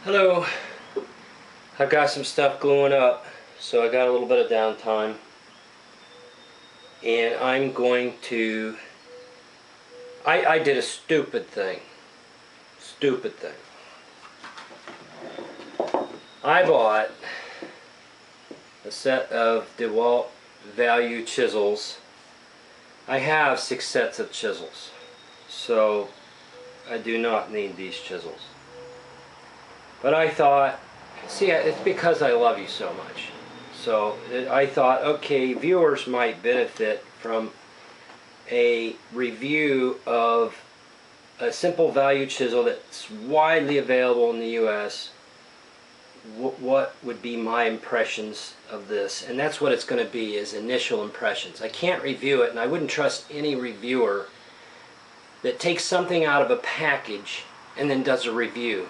Hello. I've got some stuff gluing up, so I got a little bit of downtime, and I'm going to I did a stupid thing. I bought a set of DeWalt value chisels. I have 6 sets of chisels, so I do not need these chisels. But I thought, see, it's because I love you so much. So I thought, okay, viewers might benefit from a review of a simple value chisel that's widely available in the US. What would be my impressions of this? And that's what it's going to be, is initial impressions. I can't review it, and I wouldn't trust any reviewer that takes something out of a package and then does a review.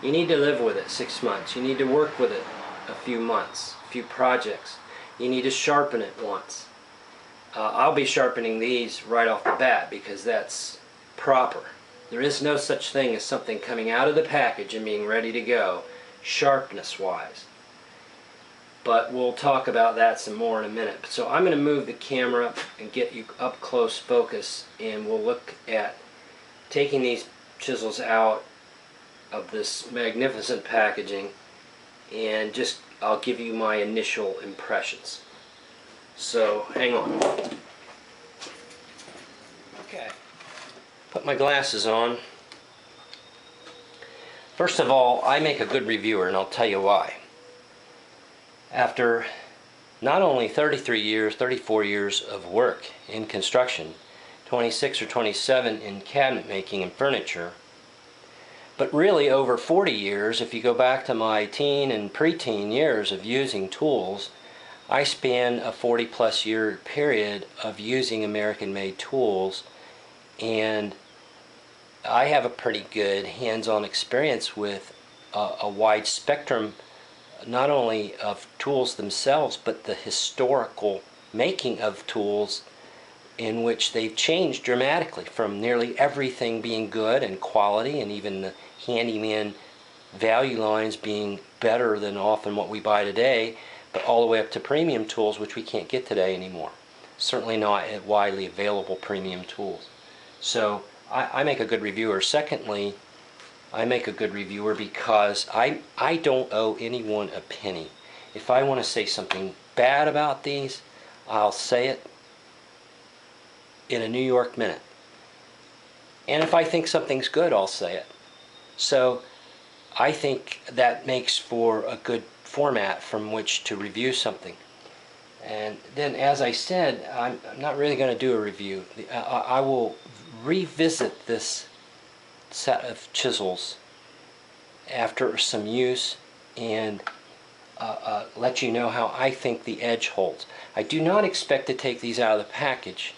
You need to live with it 6 months. You need to work with it a few months, a few projects. You need to sharpen it once. I'll be sharpening these right off the bat because that's proper. There is no such thing as something coming out of the package and being ready to go, sharpness-wise. But we'll talk about that some more in a minute. So I'm going to move the camera and get you up close focus, and we'll look at taking these chisels out of this magnificent packaging, and just I'll give you my initial impressions. So hang on. Okay, put my glasses on. First of all, I make a good reviewer, and I'll tell you why. After not only 33 years, 34 years of work in construction, 26 or 27 in cabinet making and furniture, but really over 40 years, if you go back to my teen and preteen years of using tools, I span a 40-plus year period of using American-made tools, and I have a pretty good hands-on experience with a wide spectrum, not only of tools themselves, but the historical making of tools, in which they've changed dramatically from nearly everything being good and quality, and even the handyman value lines being better than often what we buy today, but all the way up to premium tools, which we can't get today anymore. Certainly not at widely available premium tools. So I make a good reviewer. Secondly, I make a good reviewer because I don't owe anyone a penny. If I want to say something bad about these, I'll say it in a New York minute. And if I think something's good, I'll say it. So I think that makes for a good format from which to review something. And then, as I said, I'm not really going to do a review. I will revisit this set of chisels after some use and let you know how I think the edge holds. I do not expect to take these out of the package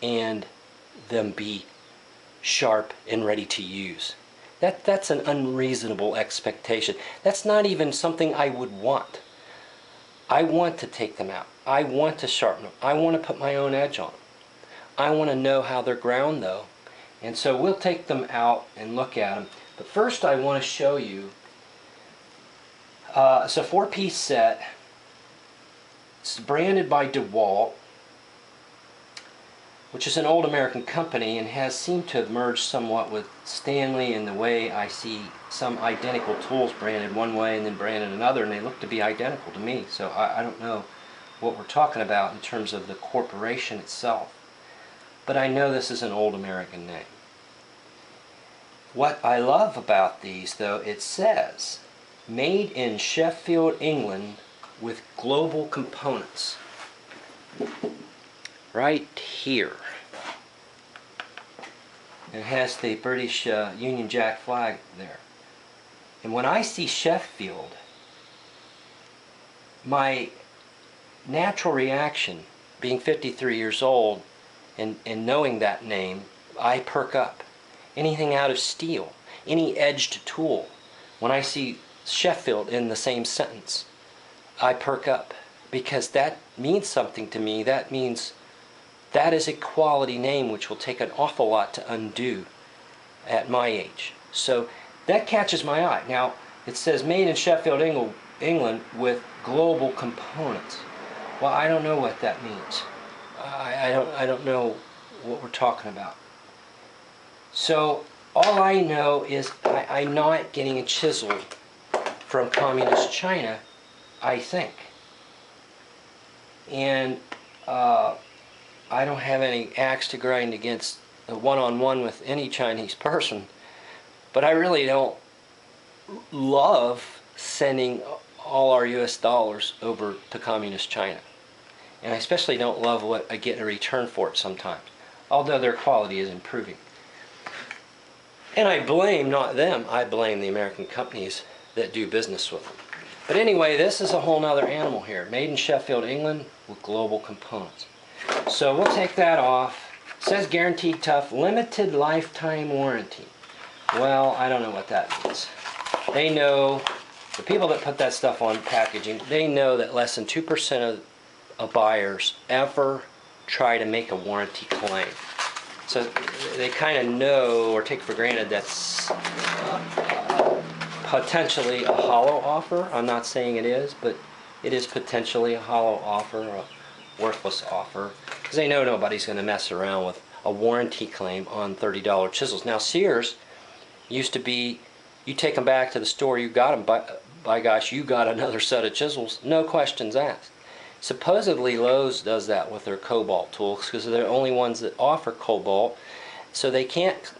and them be sharp and ready to use. That's an unreasonable expectation. That's not even something I would want. I want to take them out. I want to sharpen them. I want to put my own edge on them. I want to know how they're ground though. And so we'll take them out and look at them. But first I want to show you, it's a 4-piece set. It's branded by DeWalt, which is an old American company and has seemed to have merged somewhat with Stanley in the way I see some identical tools branded one way and then branded another, and they look to be identical to me. So I don't know what we're talking about in terms of the corporation itself. But I know this is an old American name. What I love about these, though, it says, made in Sheffield, England, with global components. Right here. It has the British Union Jack flag there. And when I see Sheffield, my natural reaction, being 53 years old and knowing that name, I perk up. Anything out of steel, any edged tool, when I see Sheffield in the same sentence, I perk up, because that means something to me. That means that is a quality name which will take an awful lot to undo at my age. So that catches my eye. Now, it says made in Sheffield, England with global components. Well, I don't know what that means. I don't know what we're talking about. So all I know is I'm not getting a chisel from communist China, I think. And I don't have any axe to grind against a one-on-one with any Chinese person, but I really don't love sending all our US dollars over to communist China. And I especially don't love what I get in return for it sometimes, although their quality is improving. And I blame not them, I blame the American companies that do business with them. But anyway, this is a whole nother animal here. Made in Sheffield, England with global components. So we'll take that off. It says guaranteed tough, limited lifetime warranty. Well, I don't know what that means. They know, the people that put that stuff on packaging, they know that less than 2% of buyers ever try to make a warranty claim. So they kind of know or take for granted that's potentially a hollow offer. I'm not saying it is, but it is potentially a hollow offer, a worthless offer, because they know nobody's going to mess around with a warranty claim on $30 chisels. Now Sears used to be, you take them back to the store, you got them, by gosh, you got another set of chisels, no questions asked. Supposedly Lowe's does that with their cobalt tools because they're the only ones that offer cobalt, so they can't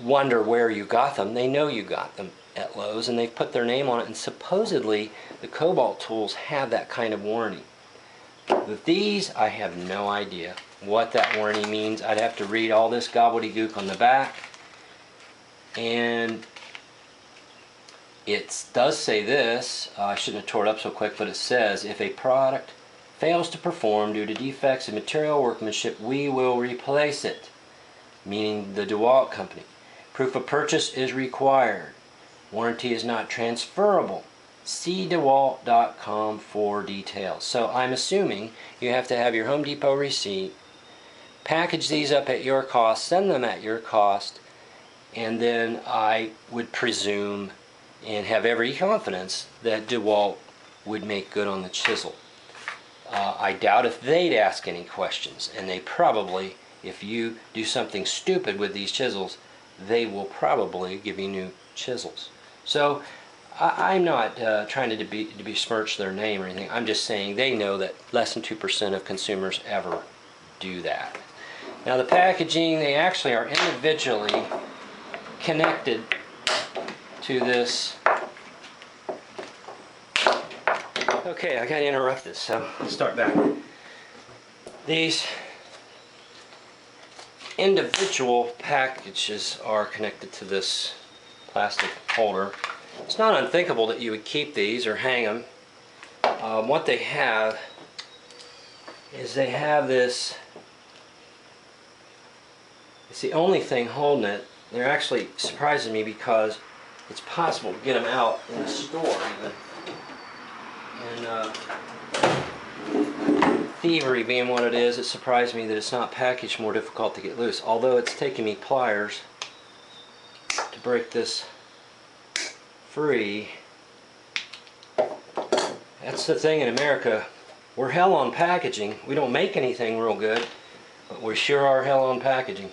wonder where you got them. They know you got them at Lowe's and they've put their name on it, and supposedly the cobalt tools have that kind of warranty. With these, I have no idea what that warranty means. I'd have to read all this gobbledygook on the back, and it does say this, I shouldn't have tore it up so quick, but it says, if a product fails to perform due to defects in material workmanship, we will replace it, meaning the DeWalt company. Proof of purchase is required. Warranty is not transferable. See DeWalt.com for details. So I'm assuming you have to have your Home Depot receipt, package these up at your cost, send them at your cost, and then I would presume and have every confidence that DeWalt would make good on the chisel. I doubt if they'd ask any questions, and they probably, if you do something stupid with these chisels, they will probably give you new chisels. So I'm not trying to besmirch their name or anything. I'm just saying they know that less than 2% of consumers ever do that. Now the packaging, they actually are individually connected to this. Okay, I got to interrupt this, so let's start back. These individual packages are connected to this plastic holder. It's not unthinkable that you would keep these or hang them. What they have is they have this, it's the only thing holding it. They're actually surprising me because it's possible to get them out in the store even. And thievery being what it is, it surprised me that it's not packaged more difficult to get loose. Although it's taken me pliers to break this free. That's the thing in America. We're hell on packaging. We don't make anything real good, but we sure are hell on packaging.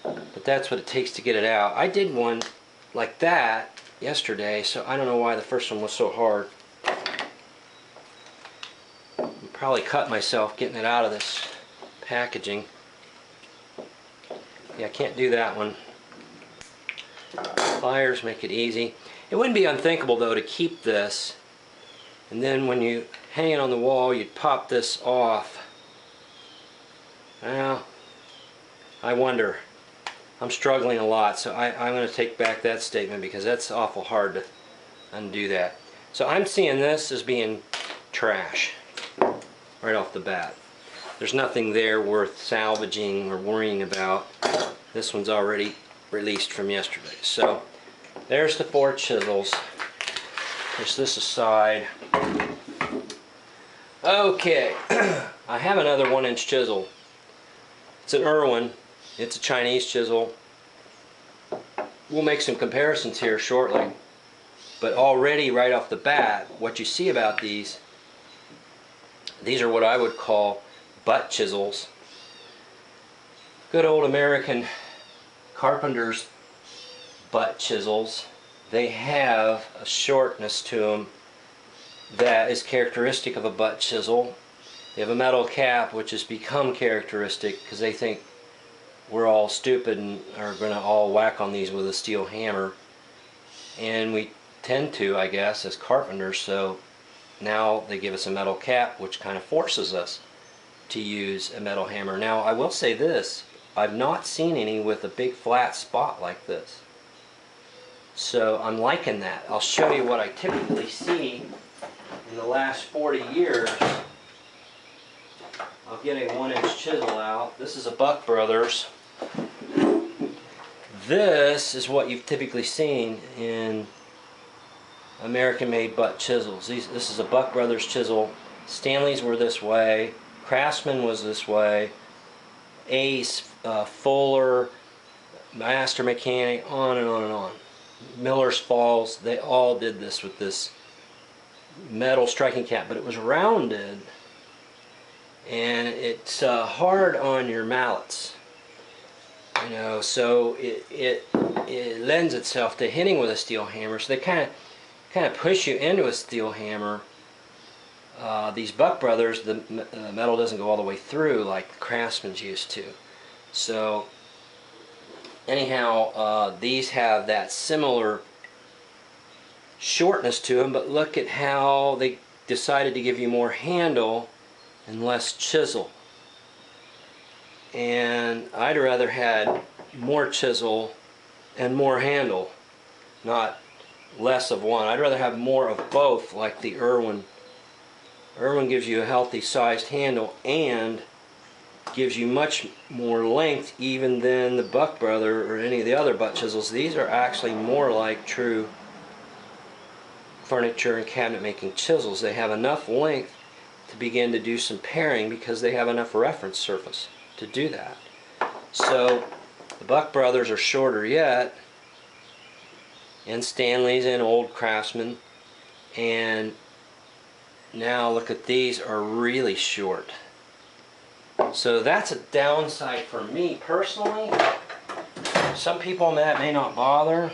But that's what it takes to get it out. I did one like that yesterday, so I don't know why the first one was so hard. Probably cut myself getting it out of this packaging. Yeah, I can't do that one. Pliers make it easy. It wouldn't be unthinkable though to keep this, and then when you hang it on the wall you'd pop this off. Well, I wonder. I'm struggling a lot, so I'm going to take back that statement because that's awful hard to undo that. So I'm seeing this as being trash right off the bat. There's nothing there worth salvaging or worrying about. This one's already released from yesterday. So there's the 4 chisels. Push this aside. Okay, I have another 1-inch chisel. It's an Irwin. It's a Chinese chisel. we'll make some comparisons here shortly. But already right off the bat, what you see about these are what I would call butt chisels. Good old American carpenter's butt chisels. They have a shortness to them that is characteristic of a butt chisel. They have a metal cap, which has become characteristic because they think we're all stupid and are going to all whack on these with a steel hammer. And we tend to, I guess, as carpenters, so now they give us a metal cap, which kind of forces us to use a metal hammer. Now, I will say this, I've not seen any with a big flat spot like this. So I'm liking that. I'll show you what I typically see in the last 40 years. I'll get a 1-inch chisel out. This is a Buck Brothers. This is what you've typically seen in American-made butt chisels. This is a Buck Brothers chisel. Stanley's were this way. Craftsman was this way. Ace, Fuller, Master Mechanic, on and on and on. Miller's Falls, they all did this with this metal striking cap, but it was rounded and it's hard on your mallets, you know, so it lends itself to hitting with a steel hammer. So they kind of push you into a steel hammer. These Buck Brothers, the metal doesn't go all the way through like the Craftsman's used to. So anyhow, these have that similar shortness to them, but look at how they decided to give you more handle and less chisel. And I'd rather had more chisel and more handle, not less of one. I'd rather have more of both, like the Irwin. Irwin gives you a healthy sized handle and gives you much more length even than the Buck Brother or any of the other butt chisels. These are actually more like true furniture and cabinet making chisels. They have enough length to begin to do some paring because they have enough reference surface to do that. So the Buck Brothers are shorter yet, and Stanley's and old Craftsman, and now look at these are really short. So that's a downside for me personally. Some people that may not bother.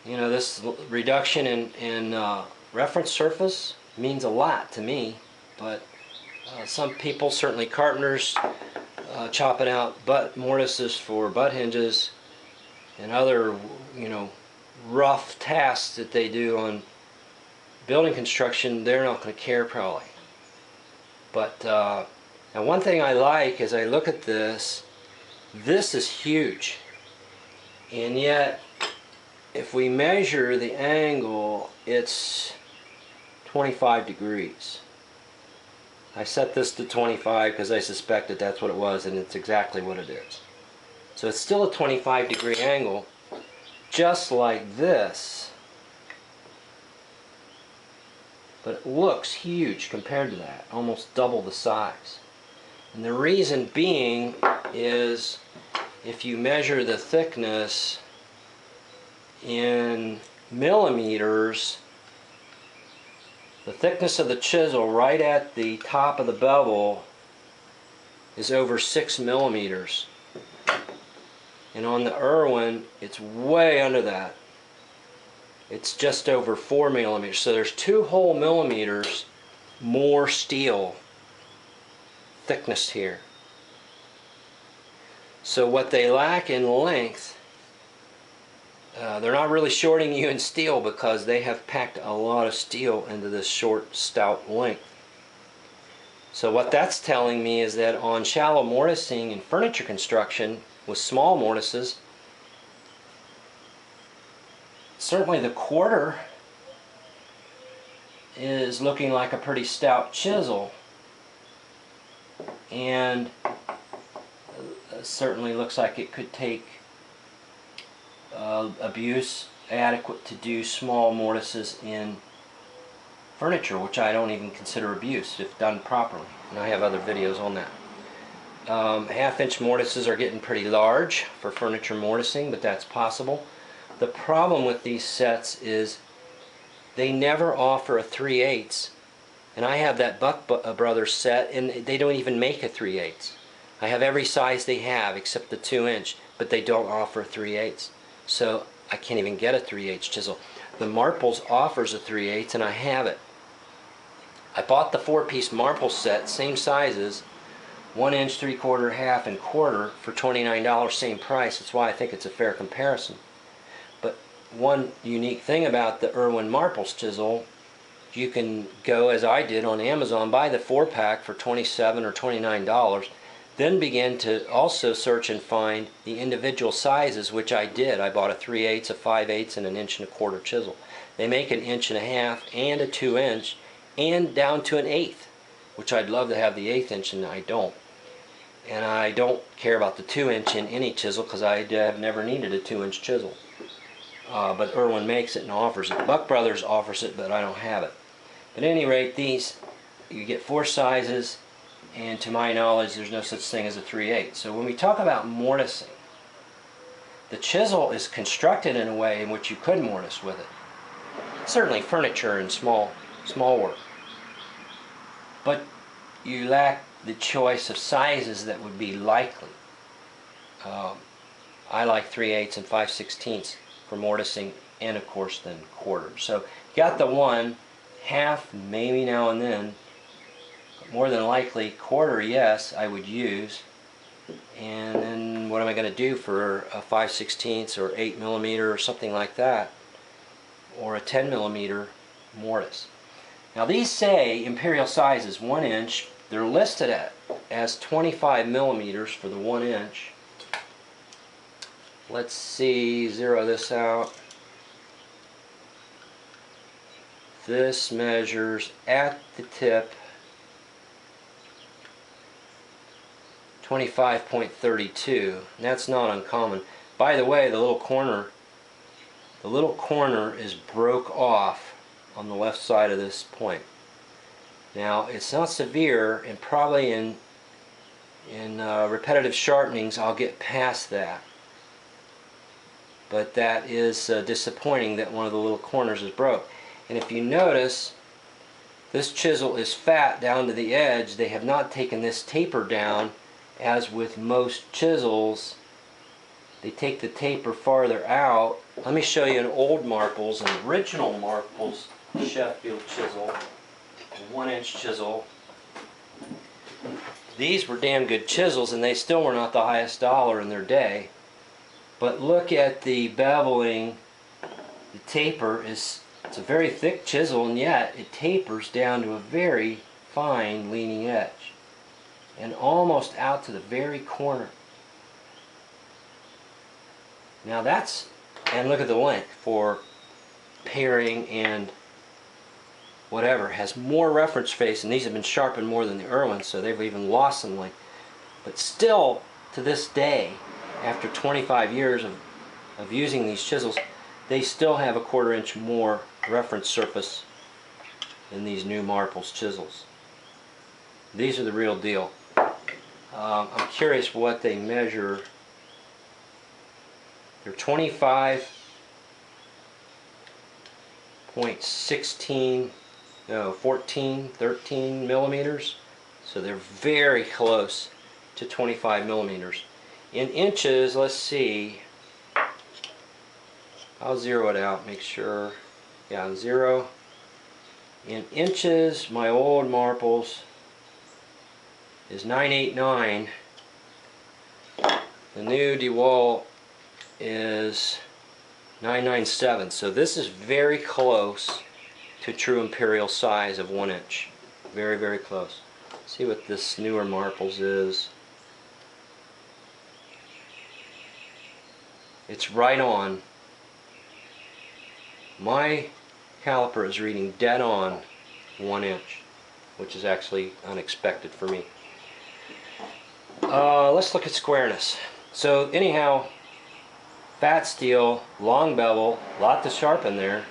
You know, this reduction in reference surface means a lot to me, but some people, certainly carpenters, chopping out butt mortises for butt hinges and other, you know, rough tasks that they do on building construction, they're not going to care probably. But now one thing I like as I look at this is huge, and yet if we measure the angle, it's 25 degrees. I set this to 25 because I suspected that's what it was, and it's exactly what it is. So it's still a 25-degree angle, just like this, but it looks huge compared to that, almost double the size. And the reason being is if you measure the thickness in millimeters, the thickness of the chisel right at the top of the bevel is over 6 millimeters. And on the Irwin, it's way under that. It's just over 4 millimeters. So there's 2 whole millimeters more steel thickness here. So what they lack in length, they're not really shorting you in steel because they have packed a lot of steel into this short, stout length. So what that's telling me is that on shallow mortising in furniture construction with small mortises, certainly the quarter is looking like a pretty stout chisel, and certainly looks like it could take abuse adequate to do small mortises in furniture, which I don't even consider abuse if done properly, and I have other videos on that. Half-inch mortises are getting pretty large for furniture mortising, but that's possible. The problem with these sets is they never offer a 3/8, and I have that Buck Brothers set, and they don't even make a 3/8. I have every size they have except the 2-inch, but they don't offer a 3/8. So I can't even get a 3/8 chisel. The Marples offers a 3/8, and I have it. I bought the 4-piece Marple set, same sizes, 1-inch, 3/4, half, and quarter for $29, same price. That's why I think it's a fair comparison. But one unique thing about the Irwin Marples chisel, you can go, as I did on Amazon, buy the 4-pack for $27 or $29, then begin to also search and find the individual sizes, which I did. I bought a 3/8, a 5/8, and an 1.25 inch chisel. They make an 1.5 inch and a 2-inch, and down to an 1/8, which I'd love to have the 1/8 inch, and I don't. And I don't care about the 2-inch in any chisel because I have never needed a 2-inch chisel. But Irwin makes it and offers it. Buck Brothers offers it, but I don't have it. But at any rate, these, you get 4 sizes, and to my knowledge there's no such thing as a 3/8. So when we talk about mortising, the chisel is constructed in a way in which you could mortise with it. Certainly furniture and small work. But you lack the choice of sizes that would be likely. I like 3/8 and 5/16 for mortising, and of course then quarters. So got the 1, half maybe now and then, but more than likely quarter, yes, I would use. And then what am I going to do for a 5/16 or 8mm or something like that, or a 10mm mortise? Now these say imperial sizes 1-inch. They're listed as 25mm for the 1-inch. Let's see, zero this out. This measures at the tip 25.32. That's not uncommon. By the way, the little corner is broke off on the left side of this point. Now it's not severe, and probably in repetitive sharpenings I'll get past that. But that is disappointing that one of the little corners is broke. And if you notice, this chisel is fat down to the edge. They have not taken this taper down, as with most chisels. They take the taper farther out. Let me show you an old Marples, an original Marples Sheffield chisel, a 1-inch chisel. These were damn good chisels, and they still were not the highest dollar in their day. But look at the beveling. The taper is, it's a very thick chisel, and yet it tapers down to a very fine leaning edge and almost out to the very corner. Now that's, and look at the length for paring and whatever, has more reference face, and these have been sharpened more than the Irwin, so they've even lost some length. But still, to this day, after 25 years of using these chisels, they still have a 1/4 inch more reference surface than these new Marples chisels. These are the real deal. I'm curious what they measure. They're 25.16, no, 14, 13 millimeters. So they're very close to 25mm. In inches, let's see. I'll zero it out, make sure. Yeah, I'm 0. In inches, my old Marples is 989. The new DeWalt is 997. So this is very close to true imperial size of 1-inch. Very, very close. Let's see what this newer Marples is. It's right on. My caliper is reading dead on 1-inch, which is actually unexpected for me. Let's look at squareness. So anyhow, fat steel, long bevel, lot to sharpen there.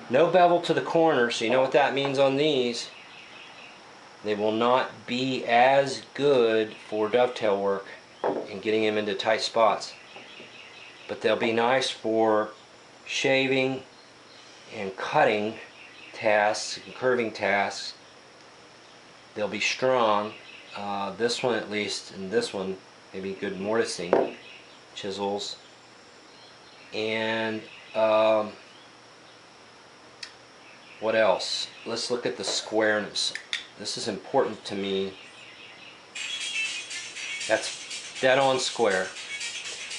No bevel to the corner, so you know what that means on these. They will not be as good for dovetail work and getting them into tight spots, but they'll be nice for shaving and cutting tasks and curving tasks. They'll be strong. This one at least, and this one maybe good mortising chisels. And what else? Let's look at the squareness. This is important to me. That's dead on square.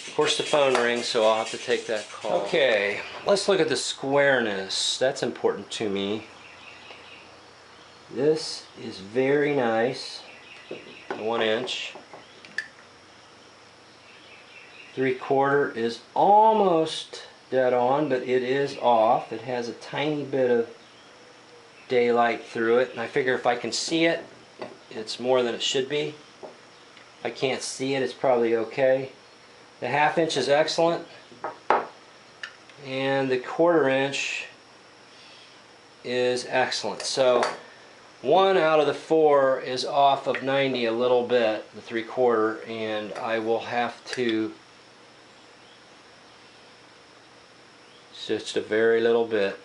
Of course the phone rings, so I'll have to take that call. Okay, let's look at the squareness. That's important to me. This is very nice. 1 inch. 3/4 is almost dead on, but it is off. It has a tiny bit of daylight through it, and I figure if I can see it, it's more than it should be. If I can't see it, it's probably okay. The 1/2 inch is excellent, and the 1/4 inch is excellent. So 1 out of the 4 is off of 90 a little bit, the 3/4, and I will have to just a very little bit,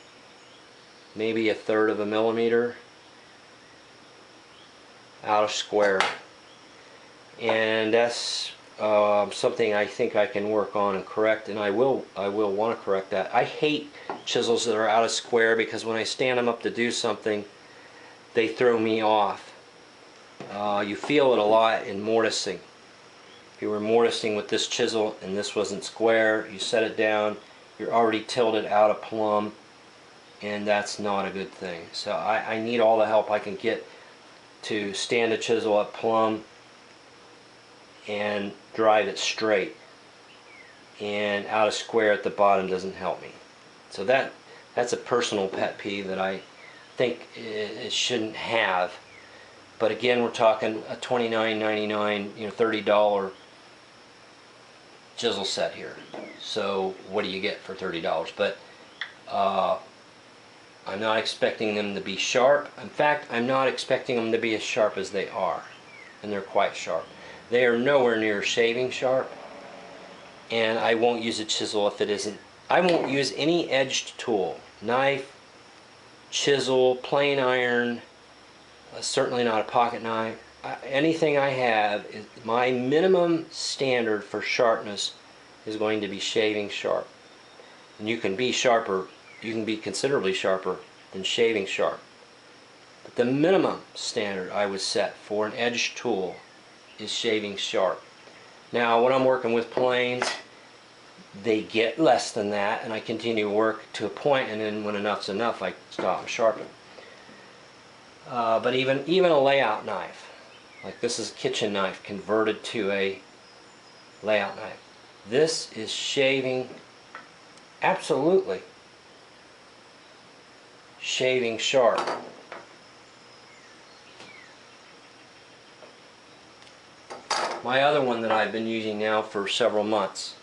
maybe 1/3 of a millimeter out of square, and that's something I think I can work on and correct, and I will want to correct that. I hate chisels that are out of square because when I stand them up to do something, they throw me off. You feel it a lot in mortising. If you were mortising with this chisel and this wasn't square, you set it down, you're already tilted out of plumb, and that's not a good thing. So I need all the help I can get to stand a chisel up plumb and drive it straight, and out of square at the bottom doesn't help me. So that's a personal pet peeve that I think it shouldn't have. But again, we're talking a $29.99, $30 chisel set here. So what do you get for $30? But I'm not expecting them to be sharp. In fact, I'm not expecting them to be as sharp as they are, and they're quite sharp. They are nowhere near shaving sharp, and I won't use a chisel if it isn't. I won't use any edged tool, knife, chisel, plain iron, certainly not a pocket knife. Anything I have, my minimum standard for sharpness is going to be shaving sharp. And you can be sharper, you can be considerably sharper than shaving sharp. But the minimum standard I would set for an edged tool is shaving sharp. Now when I'm working with planes, they get less than that, and I continue to work to a point, and then when enough's enough, I stop and sharpen. But even a layout knife, like this is a kitchen knife converted to a layout knife. This is shaving, absolutely shaving sharp. My other one that I've been using now for several months,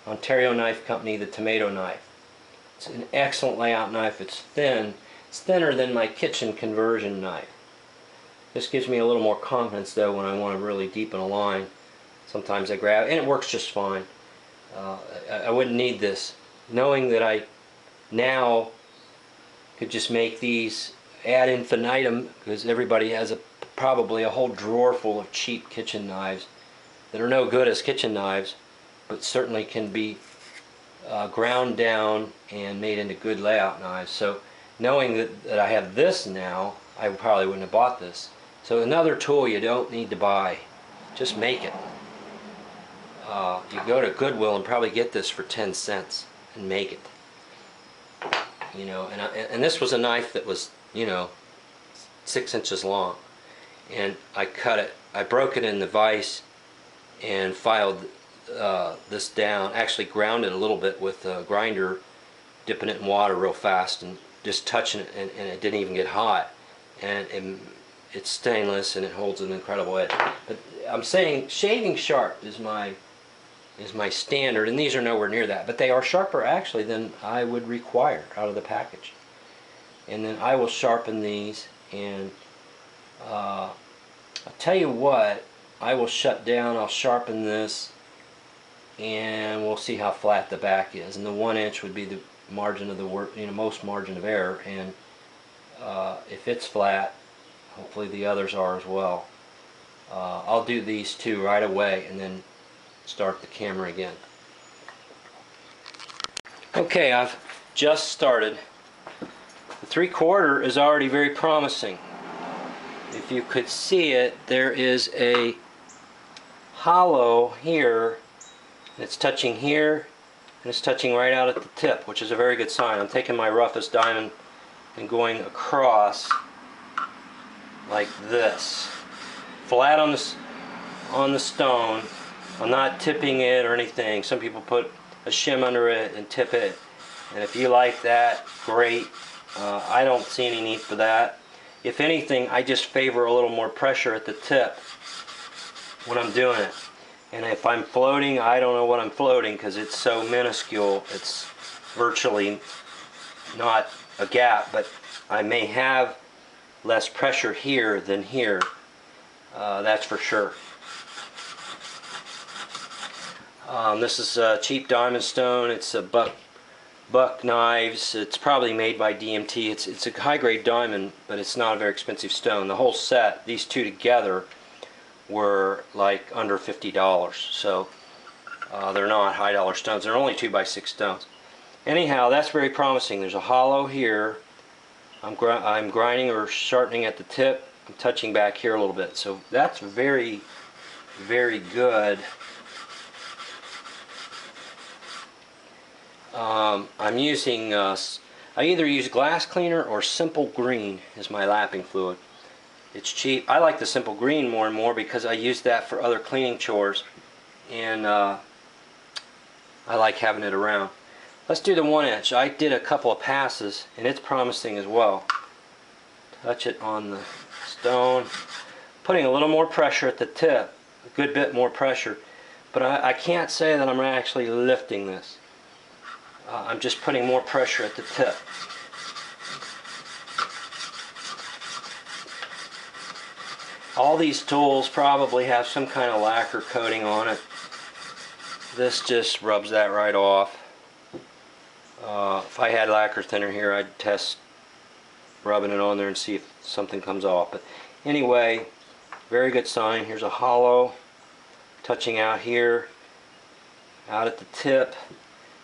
Ontario Knife Company, the tomato knife. It's an excellent layout knife. It's thin. It's thinner than my kitchen conversion knife. This gives me a little more confidence though when I want to really deepen a line. Sometimes I grab, and it works just fine. I wouldn't need this. Knowing that I now could just make these ad infinitum, because everybody has probably a whole drawer full of cheap kitchen knives that are no good as kitchen knives, but certainly can be ground down and made into good layout knives. So knowing that I have this now, I probably wouldn't have bought this. So another tool you don't need to buy, just make it. You go to Goodwill and probably get this for 10 cents and make it. And this was a knife that was 6 inches long, and I cut it, I broke it in the vise and filed this down, actually ground it a little bit with a grinder, dipping it in water real fast and just touching it, and it didn't even get hot, and it's stainless and it holds an incredible edge. But I'm saying shaving sharp is my standard, and these are nowhere near that, but they are sharper actually than I would require out of the package. And then I will sharpen these and I'll tell you what, I will shut down, I'll sharpen this, and we'll see how flat the back is. And the 1 inch would be the margin of the work, most margin of error. And if it's flat, hopefully the others are as well. I'll do these two right away and then start the camera again. Okay, I've just started. The 3/4 is already very promising. If you could see it, there is a hollow here. It's touching here, and it's touching right out at the tip, which is a very good sign. I'm taking my roughest diamond and going across like this, flat on the stone. I'm not tipping it or anything. Some people put a shim under it and tip it, and if you like that, great. I don't see any need for that. If anything, I just favor a little more pressure at the tip when I'm doing it. And if I'm floating, I don't know what I'm floating because it's so minuscule. It's virtually not a gap, but I may have less pressure here than here. That's for sure. This is a cheap diamond stone. It's a buck knives. It's probably made by DMT. It's a high-grade diamond, but it's not a very expensive stone. The whole set, these two together, were like under $50. So they're not high-dollar stones. They're only 2x6 stones. Anyhow, that's very promising. There's a hollow here. I'm grinding or sharpening at the tip. I'm touching back here a little bit. So that's very, very good. I'm using, I either use glass cleaner or simple green as my lapping fluid. It's cheap. I like the simple green more and more because I use that for other cleaning chores, and I like having it around. Let's do the 1 inch. I did a couple of passes and it's promising as well. Touch it on the stone, putting a little more pressure at the tip, a good bit more pressure, but I can't say that I'm actually lifting this. I'm just putting more pressure at the tip. All these tools probably have some kind of lacquer coating on it. This just rubs that right off. If I had lacquer thinner here, I'd test rubbing it on there and see if something comes off. But anyway, very good sign. Here's a hollow touching out here, out at the tip.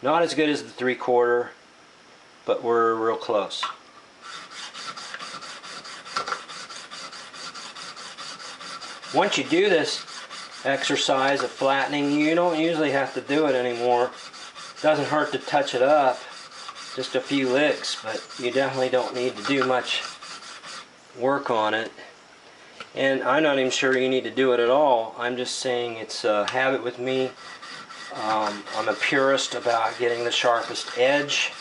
Not as good as the 3/4, but we're real close. Once you do this exercise of flattening, you don't usually have to do it anymore. It doesn't hurt to touch it up, just a few licks, but you definitely don't need to do much work on it. And I'm not even sure you need to do it at all. I'm just saying it's a habit with me. I'm a purist about getting the sharpest edge,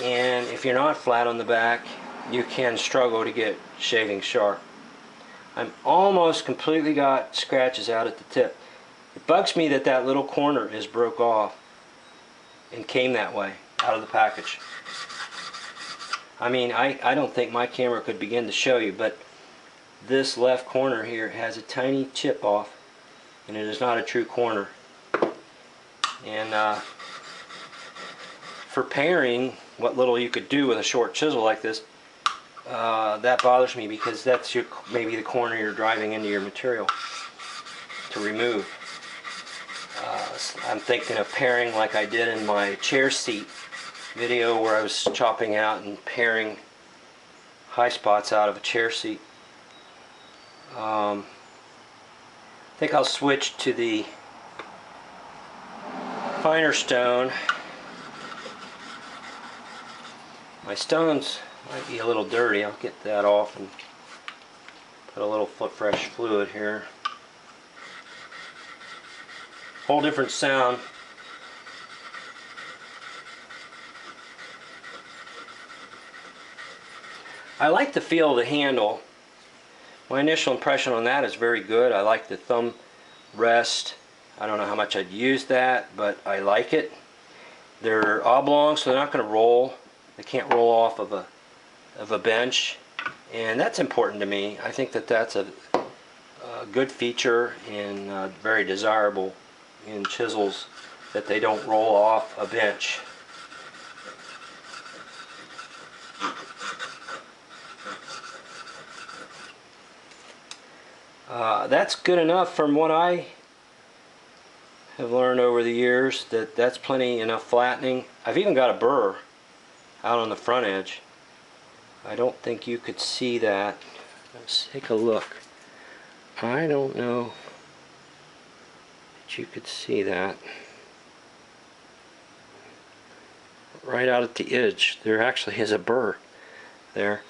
and if you're not flat on the back, you can struggle to get shaving sharp. I'm almost completely got scratches out at the tip. It bugs me that that little corner is broke off and came that way out of the package. I mean, I don't think my camera could begin to show you, but this left corner here has a tiny chip off, and it is not a true corner. And for paring, what little you could do with a short chisel like this, that bothers me because that's maybe the corner you're driving into your material to remove. I'm thinking of paring like I did in my chair seat video where I was chopping out and paring high spots out of a chair seat. I think I'll switch to the finer stone. My stones might be a little dirty. I'll get that off and put a little fresh fluid here. Whole different sound. I like the feel of the handle. My initial impression on that is very good. I like the thumb rest. I don't know how much I'd use that, but I like it. They're oblong, so they're not going to roll. They can't roll off of a bench, And that's important to me. I think that that's a good feature and very desirable in chisels, that they don't roll off a bench. That's good enough from what I have learned over the years. That's plenty enough flattening. I've even got a burr out on the front edge. I don't think you could see that. Let's take a look. I don't know that you could see that. Right out at the edge there actually is a burr there.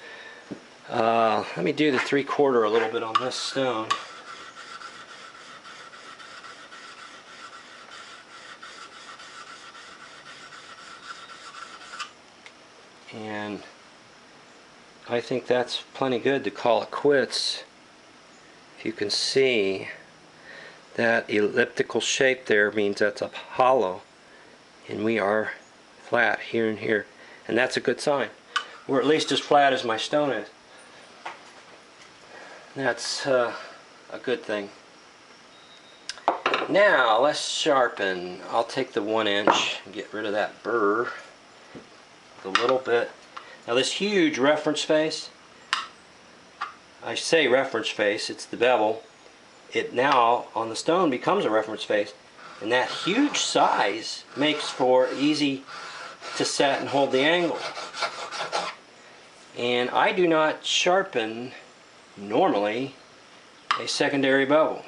Let me do the 3/4 a little bit on this stone. And I think that's plenty good to call it quits. If you can see that elliptical shape there, means that's a hollow, and we are flat here and here, and that's a good sign. We're at least as flat as my stone is. That's a good thing. Now let's sharpen. I'll take the 1 inch and get rid of that burr a little bit. Now this huge reference face, I say reference face, it's the bevel. It now on the stone becomes a reference face, and that huge size makes for easy to set and hold the angle. And I do not sharpen normally a secondary bevel.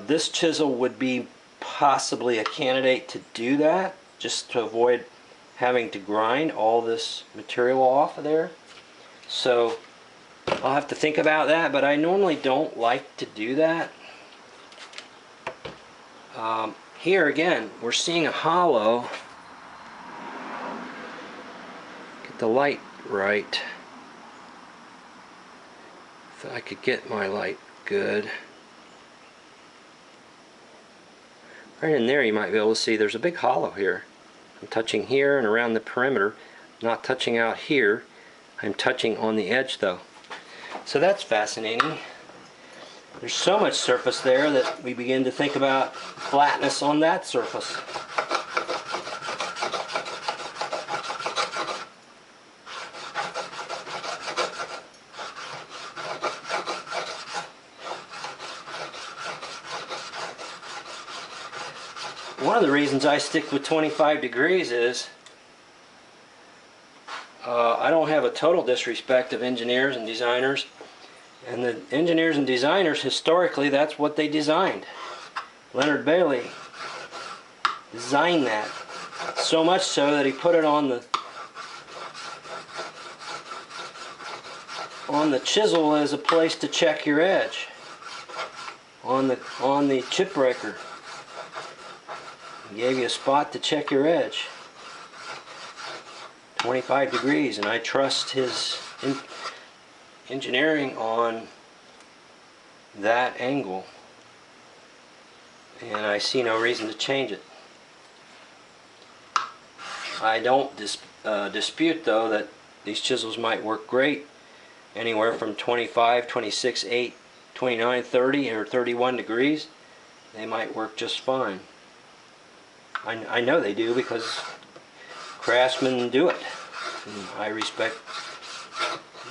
This chisel would be possibly a candidate to do that, just to avoid having to grind all this material off of there. So I'll have to think about that, but I normally don't like to do that. Here again, we're seeing a hollow. Get the light right. If I could get my light good. Right in there you might be able to see there's a big hollow here. I'm touching here and around the perimeter, not touching out here. I'm touching on the edge though. So that's fascinating. There's so much surface there that we begin to think about flatness on that surface. One of the reasons I stick with 25 degrees is I don't have a total disrespect of engineers and designers, and the engineers and designers historically, that's what they designed. Leonard Bailey designed that, so much so that he put it on the chisel as a place to check your edge on the chip breaker. He gave you a spot to check your edge. 25 degrees, and I trust his engineering on that angle, and I see no reason to change it. I don't dispute though that these chisels might work great anywhere from 25, 26, 8, 29, 30 or 31 degrees. They might work just fine. I know they do because craftsmen do it, and I respect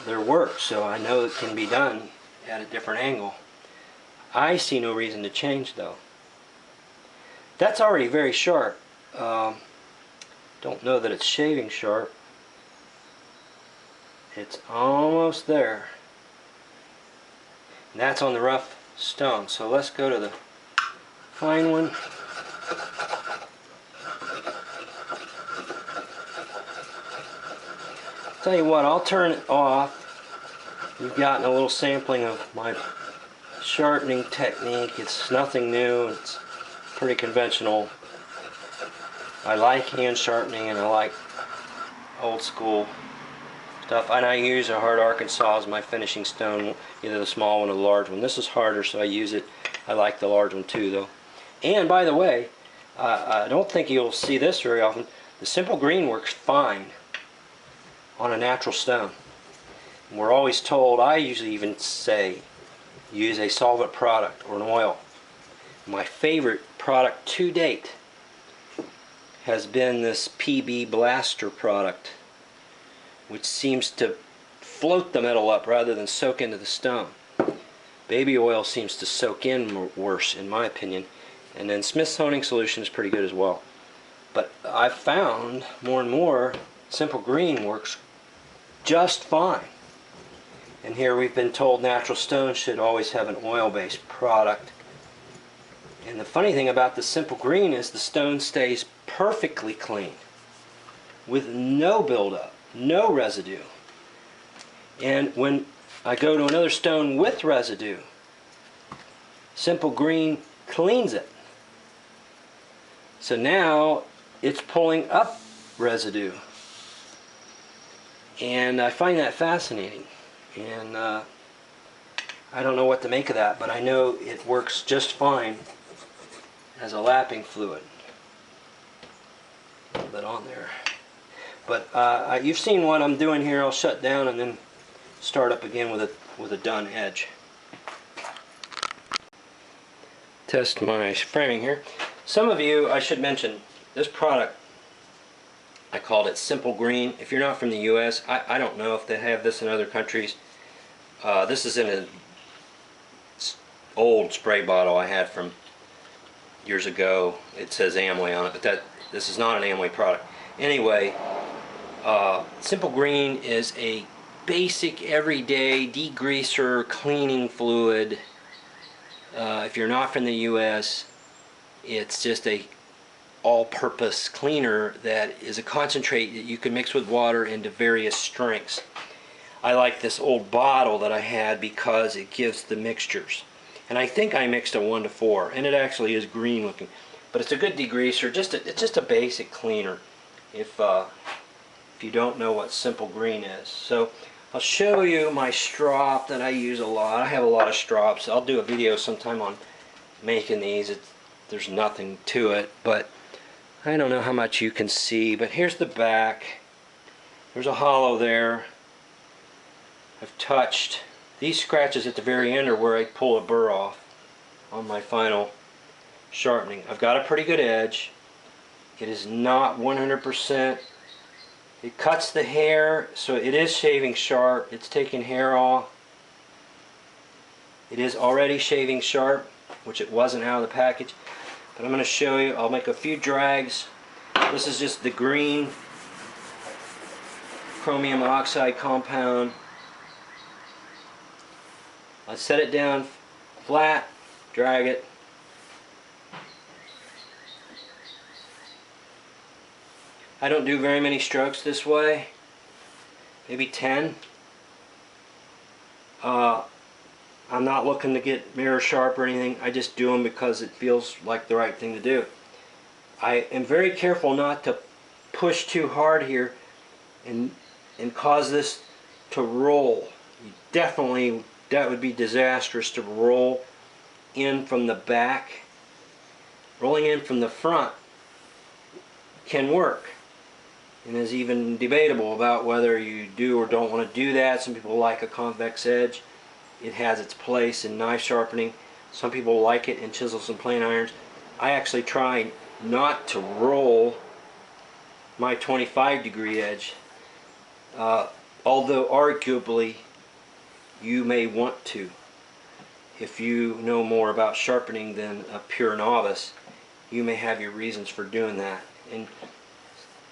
their work, so I know it can be done at a different angle. I see no reason to change though. That's already very sharp. Don't know that it's shaving sharp. It's almost there. And that's on the rough stone. So let's go to the fine one. Tell you what, I'll turn it off. You've gotten a little sampling of my sharpening technique. It's nothing new. It's pretty conventional. I like hand sharpening, and I like old school stuff. And I use a hard Arkansas as my finishing stone, either the small one or the large one. This is harder, so I use it. I like the large one too, though. And by the way, I don't think you'll see this very often. The simple green works fine on a natural stone. We're always told, I usually even say, use a solvent product or an oil. My favorite product to date has been this PB Blaster product, which seems to float the metal up rather than soak into the stone. Baby oil seems to soak in worse, in my opinion, and then Smith's Honing Solution is pretty good as well. But I've found more and more Simple Green works just fine. And here we've been told natural stone should always have an oil-based product. And the funny thing about the Simple Green is the stone stays perfectly clean with no buildup, no residue. And when I go to another stone with residue, Simple Green cleans it. So now it's pulling up residue. And I find that fascinating. And I don't know what to make of that, but I know it works just fine as a lapping fluid. A little bit on there. But you've seen what I'm doing here. I'll shut down and then start up again with a done edge. Test my framing here. Some of you, I should mention, this product, I called it Simple Green. If you're not from the US, I don't know if they have this in other countries. This is in an old spray bottle I had from years ago. It says Amway on it, but this is not an Amway product. Anyway, Simple Green is a basic everyday degreaser cleaning fluid. If you're not from the US, it's just a all-purpose cleaner that is a concentrate that you can mix with water into various strengths. I like this old bottle that I had because it gives the mixtures. And I think I mixed a 1:4, and it actually is green looking. But it's a good degreaser. It's just a basic cleaner if you don't know what Simple Green is. So I'll show you my strop that I use a lot. I have a lot of strops. I'll do a video sometime on making these. There's nothing to it, but I don't know how much you can see. But here's the back. There's a hollow there. I've touched. These scratches at the very end are where I pull a burr off on my final sharpening. I've got a pretty good edge. It is not 100%. It cuts the hair, so it is shaving sharp. It's taking hair off. It is already shaving sharp, which it wasn't out of the package. But I'm going to show you. I'll make a few drags. This is just the green chromium oxide compound. I set it down flat, drag it. I don't do very many strokes this way, maybe 10. I'm not looking to get mirror sharp or anything. I just do them because it feels like the right thing to do. I am very careful not to push too hard here and cause this to roll. Definitely, that would be disastrous to roll in from the back. Rolling in from the front can work, and is even debatable about whether you do or don't want to do that. Some people like a convex edge. It has its place in knife sharpening. Some people like it in chisels and plane irons. I actually try not to roll my 25-degree edge, although arguably you may want to. If you know more about sharpening than a pure novice, you may have your reasons for doing that, and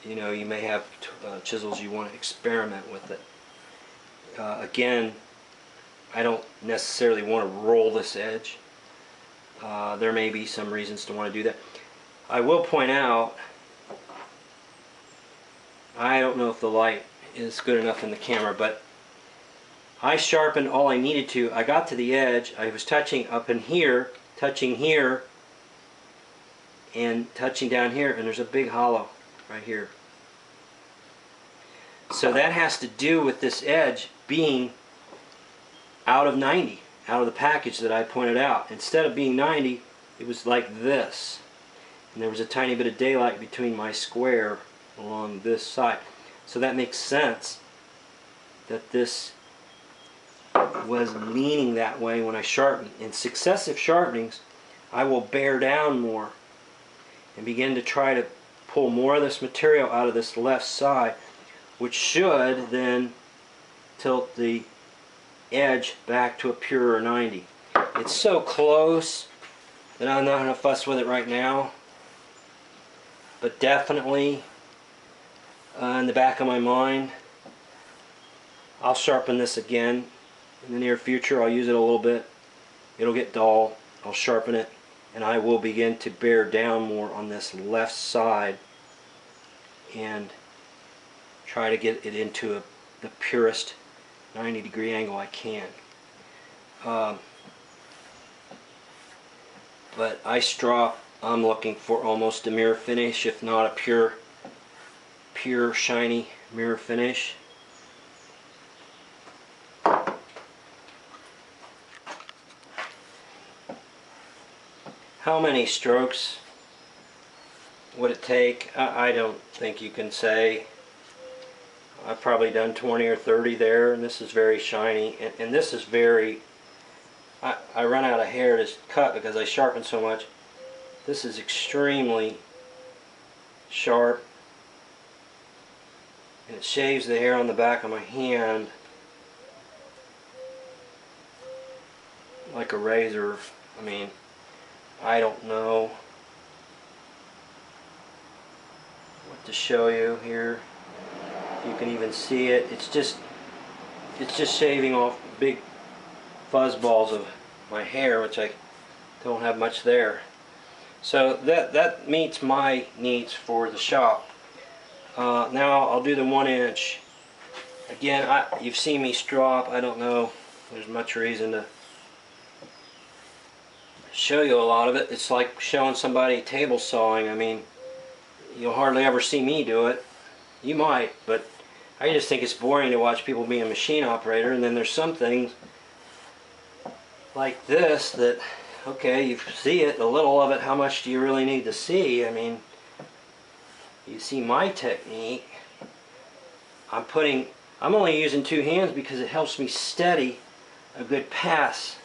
you know, you may have chisels you want to experiment with it. Again, I don't necessarily want to roll this edge. There may be some reasons to want to do that. I will point out, I don't know if the light is good enough in the camera, but I sharpened all I needed to. I got to the edge. I was touching up in here, touching here, and touching down here, and there's a big hollow right here. So that has to do with this edge being out of 90, out of the package that I pointed out. Instead of being 90, it was like this. And there was a tiny bit of daylight between my square along this side. So that makes sense that this was leaning that way when I sharpened. In successive sharpenings, I will bear down more and begin to try to pull more of this material out of this left side, which should then tilt the edge back to a purer 90. It's so close that I'm not going to fuss with it right now, but definitely in the back of my mind, I'll sharpen this again in the near future. I'll use it a little bit. It'll get dull. I'll sharpen it, and I will begin to bear down more on this left side and try to get it into the purest 90-degree angle I can. But I'm looking for almost a mirror finish, if not a pure shiny mirror finish. How many strokes would it take? I don't think you can say. I've probably done 20 or 30 there, and this is very shiny, and this is very, I run out of hair to cut because I sharpen so much. This is extremely sharp, and it shaves the hair on the back of my hand like a razor. I mean, I don't know what to show you here. If you can even see it, it's just shaving off big fuzz balls of my hair, which I don't have much there. So that meets my needs for the shop. Now I'll do the 1 inch. Again, you've seen me strop. I don't know there's much reason to show you a lot of it. It's like showing somebody table sawing. I mean, you'll hardly ever see me do it. You might, but I just think it's boring to watch people be a machine operator. And then there's some things like this that, okay, you see it, a little of it, how much do you really need to see? I mean, you see my technique. I'm only using 2 hands because it helps me steady a good pass.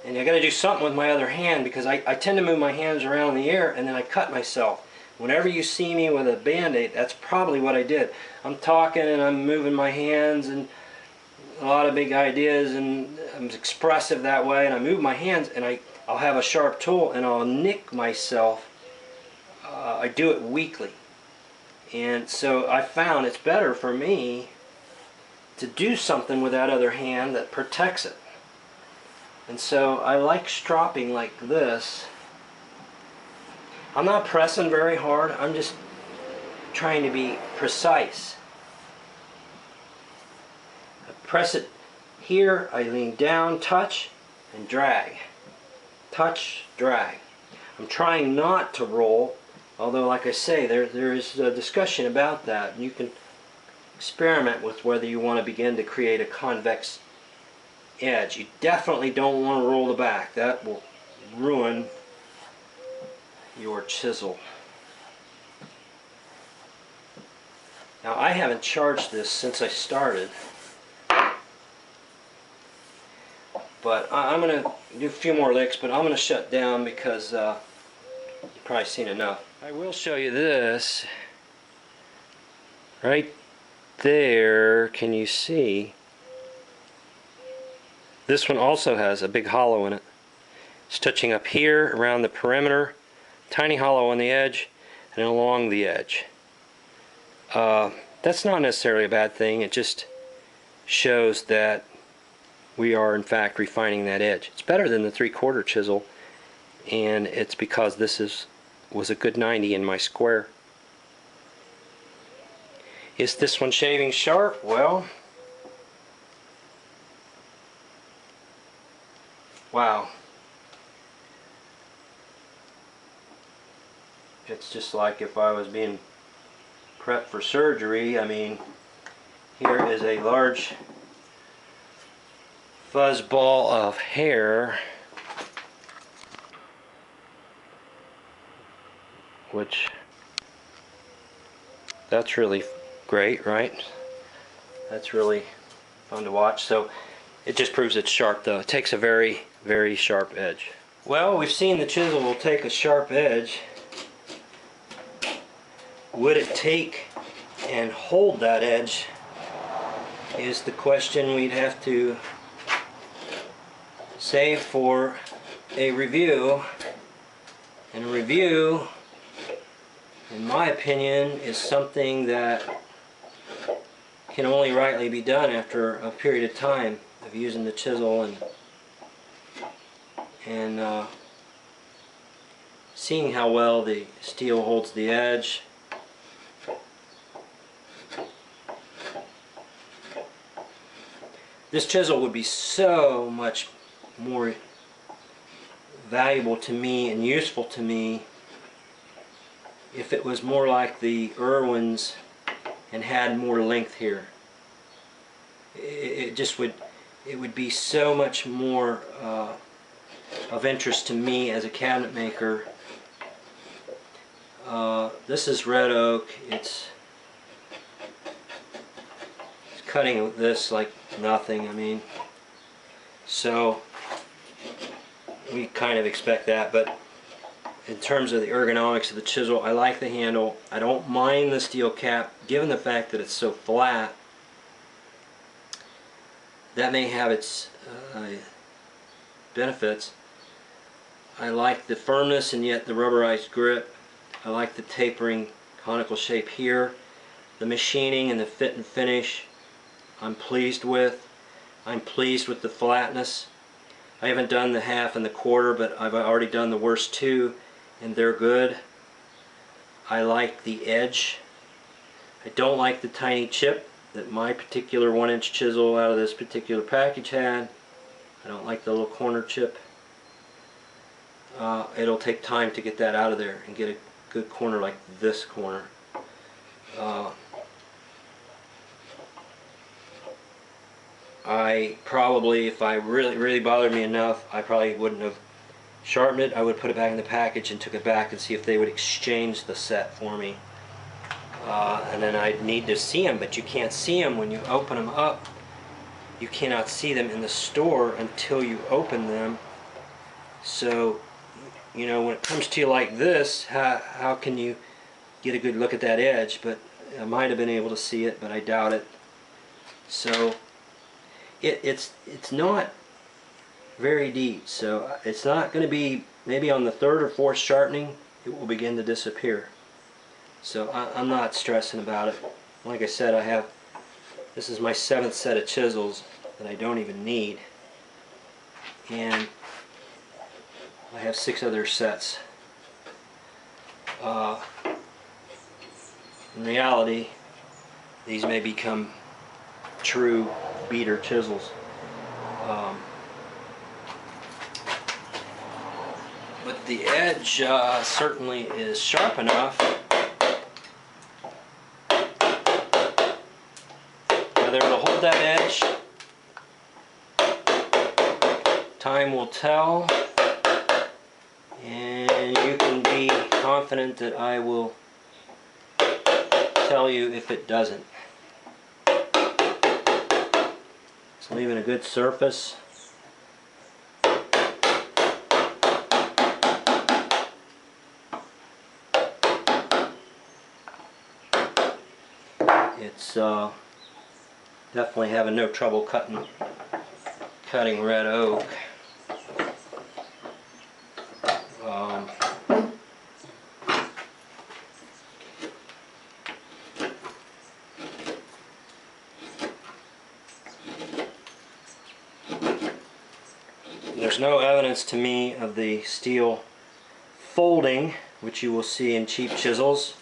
And I got to do something with my other hand because I tend to move my hands around in the air and then I cut myself. Whenever you see me with a band-aid, that's probably what I did. I'm talking and I'm moving my hands and a lot of big ideas, and I'm expressive that way, and I move my hands and I'll have a sharp tool and I'll nick myself. I do it weakly. And so I found it's better for me to do something with that other hand that protects it. And so I like stropping like this. I'm not pressing very hard, I'm just trying to be precise. I press it here, I lean down, touch, and drag. Touch, drag. I'm trying not to roll, although like I say, there is a discussion about that. You can experiment with whether you want to begin to create a convex edge. You definitely don't want to roll the back. That will ruin your chisel. Now I haven't charged this since I started, but I'm going to do a few more licks, but I'm going to shut down because you've probably seen enough. I will show you this right there. Can you see? This one also has a big hollow in it. It's touching up here around the perimeter, tiny hollow on the edge, and along the edge. That's not necessarily a bad thing. It just shows that we are in fact refining that edge. It's better than the 3/4 chisel, and it's because this was a good 90 in my square. Is this one shaving sharp? Well, wow. It's just like if I was being prepped for surgery. I mean, here is a large fuzz ball of hair, which that's really great, right? That's really fun to watch. So it just proves it's sharp though. It takes a very, very sharp edge. Well, we've seen the chisel will take a sharp edge. Would it take and hold that edge is the question we'd have to save for a review. And a review, in my opinion, is something that can only rightly be done after a period of time of using the chisel and seeing how well the steel holds the edge. This chisel would be so much more valuable to me and useful to me if it was more like the Irwin's and had more length here. It would be so much more of interest to me as a cabinet maker. This is red oak. It's cutting this like nothing. I mean, so we kind of expect that, but in terms of the ergonomics of the chisel, I like the handle. I don't mind the steel cap, given the fact that it's so flat. That may have its benefits. I like the firmness and yet the rubberized grip. I like the tapering conical shape here. The machining and the fit and finish I'm pleased with. I'm pleased with the flatness. I haven't done the half and the quarter, but I've already done the worst two, and they're good. I like the edge. I don't like the tiny chip that my particular 1-inch chisel out of this particular package had. I don't like the little corner chip. It'll take time to get that out of there and get a good corner like this corner. I probably, if I really bothered me enough, I probably wouldn't have sharpened it. I would put it back in the package and took it back and see if they would exchange the set for me. And then I'd need to see them, but you can't see them when you open them up. You cannot see them in the store until you open them. So, you know, when it comes to you like this, how can you get a good look at that edge? But I might have been able to see it, but I doubt it. So it's not very deep, so it's not going to be, maybe on the third or fourth sharpening it will begin to disappear. So I'm not stressing about it. Like I said, this is my 7th set of chisels that I don't even need, and I have 6 other sets. In reality, these may become true beater chisels. But the edge certainly is sharp enough. Whether it'll hold that edge, time will tell, and you can be confident that I will tell you if it doesn't. It's leaving a good surface. It's definitely having no trouble cutting red oak. There's no evidence to me of the steel folding, which you will see in cheap chisels.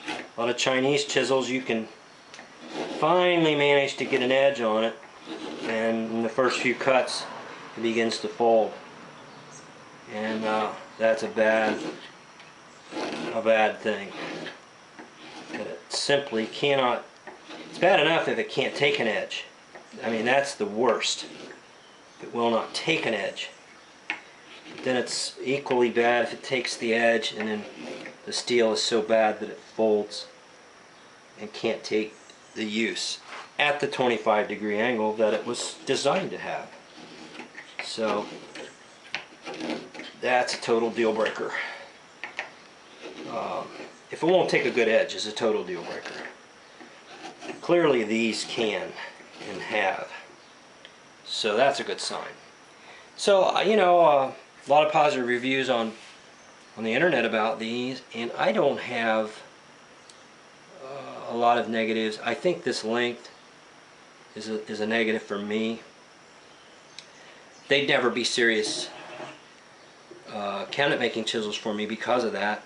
A lot of Chinese chisels, you can finally manage to get an edge on it, and in the first few cuts it begins to fold, and that's a bad thing. It simply cannot. It's bad enough if it can't take an edge. I mean, that's the worst. It will not take an edge. But then it's equally bad if it takes the edge and then the steel is so bad that it folds and can't take the use. at the 25-degree angle that it was designed to have. So that's a total deal breaker. If it won't take a good edge, it's a total deal breaker. Clearly these can and have. So that's a good sign. So, you know, a lot of positive reviews on the internet about these, and I don't have a lot of negatives. I think this length is a negative for me. They'd never be serious cabinet making chisels for me because of that.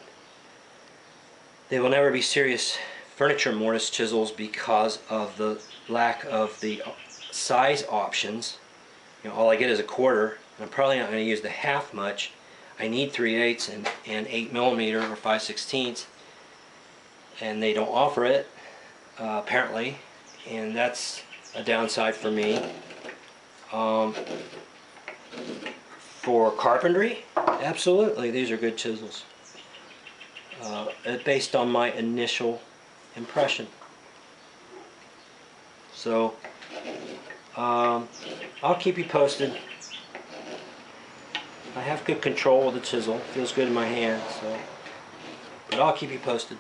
They will never be serious furniture mortise chisels because of the lack of the size options. You know, all I get is a quarter, and I'm probably not going to use the half much. I need 3/8 and 8mm or 5/16, and they don't offer it apparently, and that's a downside for me. For carpentry, absolutely, these are good chisels. Based on my initial impression. So I'll keep you posted. I have good control of the chisel. Feels good in my hand, so but I'll keep you posted.